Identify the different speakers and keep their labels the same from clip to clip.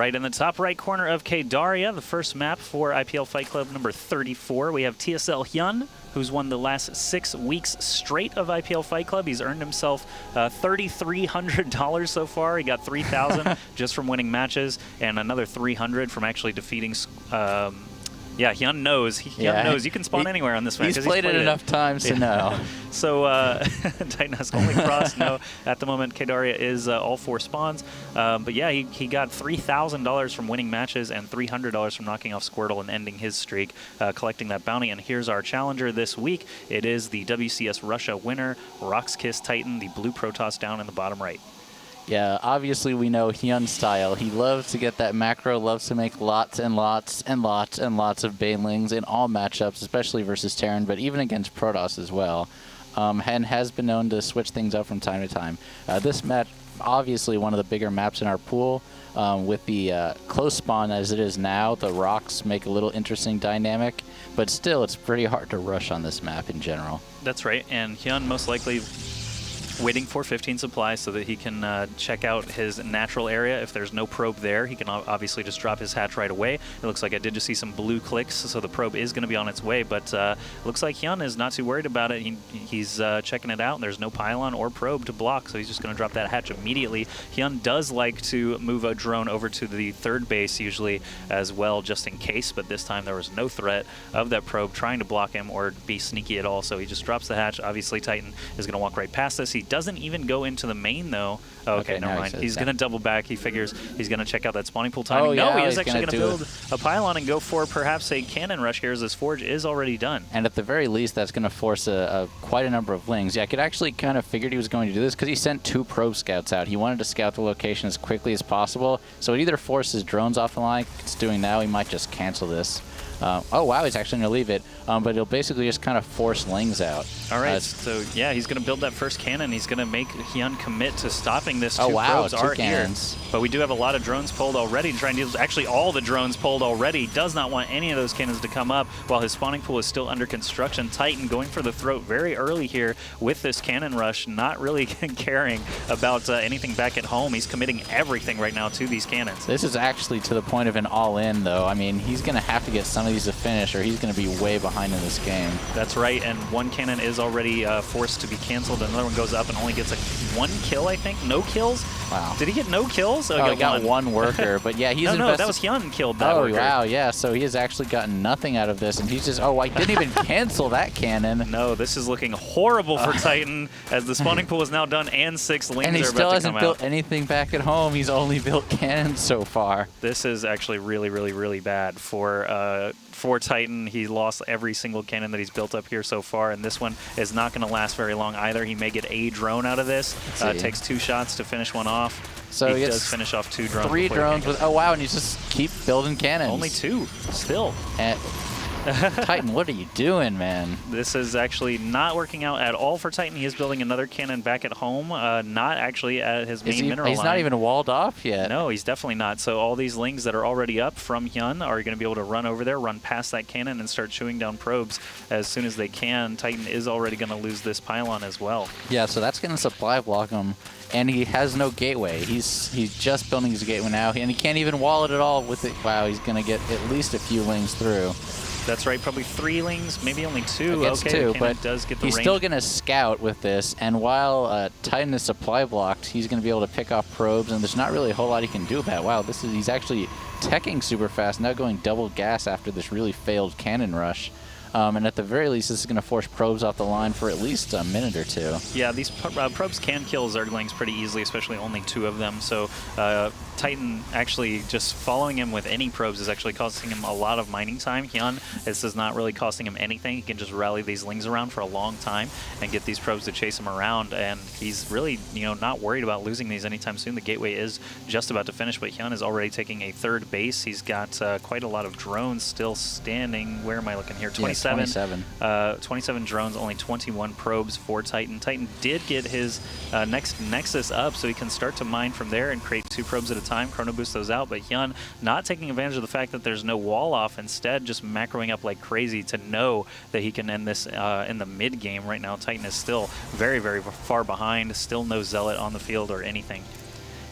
Speaker 1: right, in the top right corner of K-Daria, the first map for IPL Fight Club number 34, we have TSL Hyun, who's won the last 6 weeks straight of IPL Fight Club. He's earned himself $3,300 so far. He got $3,000 just from winning matches, and another $300 from actually defeating. Yeah, Hyun knows. Hyun knows you can spawn anywhere on this map.
Speaker 2: He's played it enough times to know.
Speaker 1: So Titan has only crossed. No, at the moment, K-Daria is all 4 spawns. But yeah, he got $3,000 from winning matches and $300 from knocking off Squirtle and ending his streak, collecting that bounty. And here's our challenger this week. It is the WCS Russia winner, Roxkiss Titan, the blue Protoss down in the bottom right.
Speaker 2: Yeah, obviously we know Hyun style. He loves to get that macro, loves to make lots and lots and lots and lots of Banelings in all matchups, especially versus Terran, but even against Protoss as well. And has been known to switch things up from time to time. This map, obviously one of the bigger maps in our pool. With the close spawn as it is now, the rocks make a little interesting dynamic, but still it's pretty hard to rush on this map in general.
Speaker 1: That's right, and Hyun most likely waiting for 15 supplies so that he can check out his natural area. If there's no probe there, he can obviously just drop his hatch right away. It looks like I did just see some blue clicks, so the probe is going to be on its way, but looks like Hyun is not too worried about it. He's checking it out, and there's no pylon or probe to block, so he's just going to drop that hatch immediately. Hyun does like to move a drone over to the third base usually as well, just in case, but this time there was no threat of that probe trying to block him or be sneaky at all, so he just drops the hatch. Obviously, Titan is going to walk right past this. He doesn't even go into the main, though. Oh, okay, never mind. He's going to double back. He figures he's going to check out that spawning pool timing.
Speaker 2: Oh, yeah,
Speaker 1: no, he is actually going to build a pylon and go for perhaps a cannon rush here, as this forge is already done.
Speaker 2: And at the very least, that's going to force quite a number of lings. Yeah, I could actually kind of figured he was going to do this because he sent 2 probe scouts out. He wanted to scout the location as quickly as possible, so it either forces drones off the line, like it's doing now. He might just cancel this. Oh, wow, he's actually going to leave it, but it'll basically just kind of force lings out.
Speaker 1: All right, so yeah, he's going to build that first cannon. He's going to make Hyun commit to stopping this.
Speaker 2: Oh,
Speaker 1: 2
Speaker 2: wow,
Speaker 1: probes
Speaker 2: 2
Speaker 1: are
Speaker 2: cannons.
Speaker 1: Here. But we do have a lot of drones pulled already to try and deal with. Actually, all the drones pulled already. Does not want any of those cannons to come up while his spawning pool is still under construction. Titan going for the throat very early here with this cannon rush, not really caring about anything back at home. He's committing everything right now to these cannons.
Speaker 2: This is actually to the point of an all-in, though. I mean, he's going to have to get some of these to finish, or he's going to be way behind in this game.
Speaker 1: That's right, and 1 cannon is already forced to be canceled. Another one goes up and only gets like 1 kill, I think. No kills?
Speaker 2: Wow.
Speaker 1: Did he get no kills?
Speaker 2: Oh, he got 1 worker, but yeah, he's
Speaker 1: no, that was Hyun killed that worker.
Speaker 2: Oh, wow, yeah, so he has actually gotten nothing out of this, and he's just, oh, I didn't even cancel that cannon.
Speaker 1: No, this is looking horrible for Titan, as the spawning pool is now done and 6 lings are about to come out.
Speaker 2: And he still hasn't built anything back at home. He's only built cannons so far.
Speaker 1: This is actually really, really, really bad for Titan. He lost every single cannon that he's built up here so far, and this one is not going to last very long either. He may get a drone out of this. Takes 2 shots to finish one off.
Speaker 2: So
Speaker 1: he does finish off 2 drones.
Speaker 2: 3 drones with, oh wow, and you just keep building cannons.
Speaker 1: Only 2, still.
Speaker 2: And Titan, what are you doing, man?
Speaker 1: This is actually not working out at all for Titan. He is building another cannon back at home, not actually at his main mineral line.
Speaker 2: He's not even walled off yet.
Speaker 1: No, he's definitely not. So all these lings that are already up from Hyun are going to be able to run over there, run past that cannon, and start chewing down probes as soon as they can. Titan is already going to lose this pylon as well.
Speaker 2: Yeah, so that's going to supply block him. And he has no gateway. He's just building his gateway now, and he can't even wall it at all with it. Wow, he's going to get at least a few lings through.
Speaker 1: That's right, probably 3 lings, maybe only 2.
Speaker 2: Okay, 2, but
Speaker 1: does get the
Speaker 2: he's
Speaker 1: range.
Speaker 2: Still going to scout with this, and while Titan is supply blocked, he's going to be able to pick off probes, and there's not really a whole lot he can do about it. Wow, he's actually teching super fast, now going double gas after this really failed cannon rush. And at the very least, this is going to force probes off the line for at least a minute or 2.
Speaker 1: Yeah, these probes can kill Zerglings pretty easily, especially only 2 of them. So Titan actually just following him with any probes is actually costing him a lot of mining time. Hyun, this is not really costing him anything. He can just rally these lings around for a long time and get these probes to chase him around. And he's really, not worried about losing these anytime soon. The gateway is just about to finish, but Hyun is already taking a 3rd base. He's got quite a lot of drones still standing. Where am I looking here? 27 drones, only 21 probes for Titan. Titan did get his next Nexus up, so he can start to mine from there and create 2 probes at a time, chrono boost those out, but Hyun not taking advantage of the fact that there's no wall off, instead just macroing up like crazy to know that he can end this in the mid game. Right now, Titan is still very, very far behind, still no Zealot on the field or anything.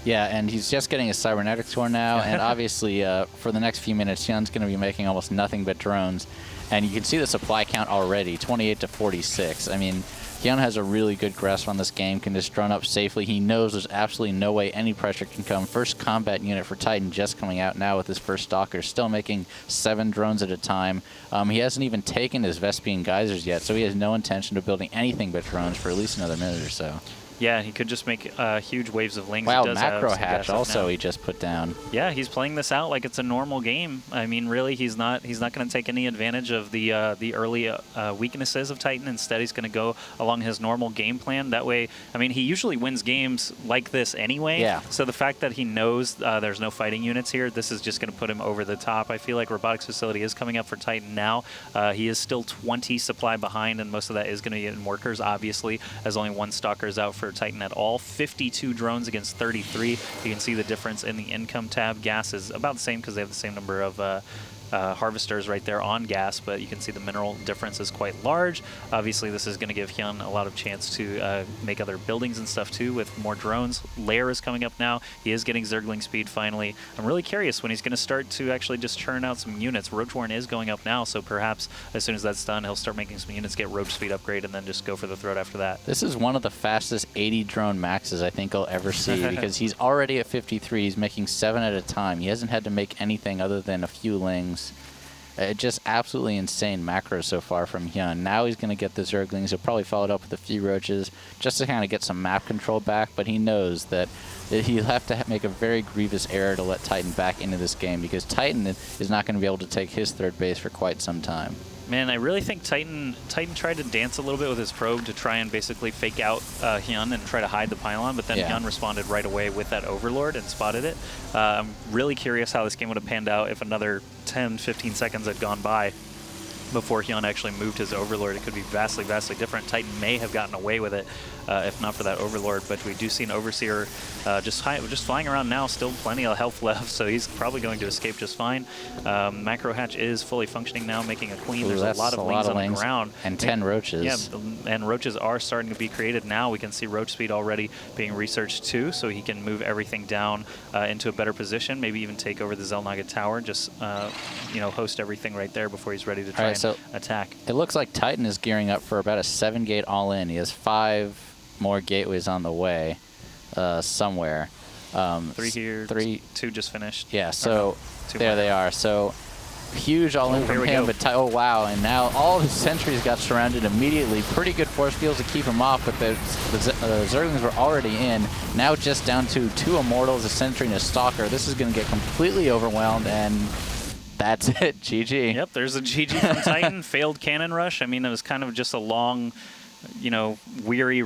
Speaker 2: Yeah, and he's just getting his cybernetics torn now, and obviously for the next few minutes, Hyun's going to be making almost nothing but drones. And you can see the supply count already, 28 to 46. I mean, Hyun has a really good grasp on this game, can just drone up safely. He knows there's absolutely no way any pressure can come. First combat unit for Titan just coming out now with his first Stalker, still making 7 drones at a time. He hasn't even taken his Vespian geysers yet, so he has no intention of building anything but drones for at least another minute or so.
Speaker 1: Yeah, he could just make huge waves of lings.
Speaker 2: Wow, macro hatch also he just put down.
Speaker 1: Yeah, he's playing this out like it's a normal game. I mean, really, he's not going to take any advantage of the early weaknesses of Titan. Instead, he's going to go along his normal game plan. That way, I mean, he usually wins games like this anyway.
Speaker 2: Yeah.
Speaker 1: So the fact that he knows there's no fighting units here, this is just going to put him over the top. I feel like Robotics Facility is coming up for Titan now. He is still 20 supply behind, and most of that is going to be in workers, obviously, as only 1 Stalker is out for Titan at all. 52 drones against 33. You can see the difference in the income tab. Gas is about the same because they have the same number of harvesters right there on gas, but you can see the mineral difference is quite large. Obviously, this is going to give Hyun a lot of chance to make other buildings and stuff too with more drones. Lair is coming up now. He is getting Zergling speed finally. I'm really curious when he's going to start to actually just churn out some units. Roach Warren is going up now, so perhaps as soon as that's done, he'll start making some units, get roach speed upgrade, and then just go for the throat after that.
Speaker 2: This is one of the fastest 80 drone maxes I think I'll ever see because he's already at 53. He's making 7 at a time. He hasn't had to make anything other than a few lings. Just absolutely insane macros so far from Hyun. Now he's going to get the Zerglings. He'll probably follow it up with a few roaches just to kind of get some map control back, but he knows that he'll have to make a very grievous error to let Titan back into this game because Titan is not going to be able to take his 3rd base for quite some time.
Speaker 1: Man, I really think Titan tried to dance a little bit with his probe to try and basically fake out Hyun and try to hide the pylon, but then Hyun responded right away with that Overlord and spotted it. I'm really curious how this game would have panned out if another 10, 15 seconds had gone by before Hyun actually moved his Overlord. It could be vastly, vastly different. Titan may have gotten away with it if not for that Overlord, but we do see an Overseer just flying around now, still plenty of health left, so he's probably going to escape just fine. Macro Hatch is fully functioning now, making a queen. There's a lot of lings on the ground.
Speaker 2: And 10 roaches.
Speaker 1: Yeah, and roaches are starting to be created now. We can see roach speed already being researched too, so he can move everything down into a better position, maybe even take over the Xel'Naga Tower, just host everything right there before he's ready to try and attack.
Speaker 2: It looks like Titan is gearing up for about a 7-gate all-in. He has 5 more gateways on the way somewhere.
Speaker 1: 3 here, 2 just finished.
Speaker 2: Yeah, so there they are. So huge all-in from him, but oh wow, and now all his sentries got surrounded immediately. Pretty good force fields to keep him off, but the Zerglings were already in. Now just down to 2 Immortals, a Sentry, and a Stalker. This is going to get completely overwhelmed, and that's it. GG.
Speaker 1: Yep, there's a GG from Titan. Failed cannon rush. I mean, it was kind of just a long, weary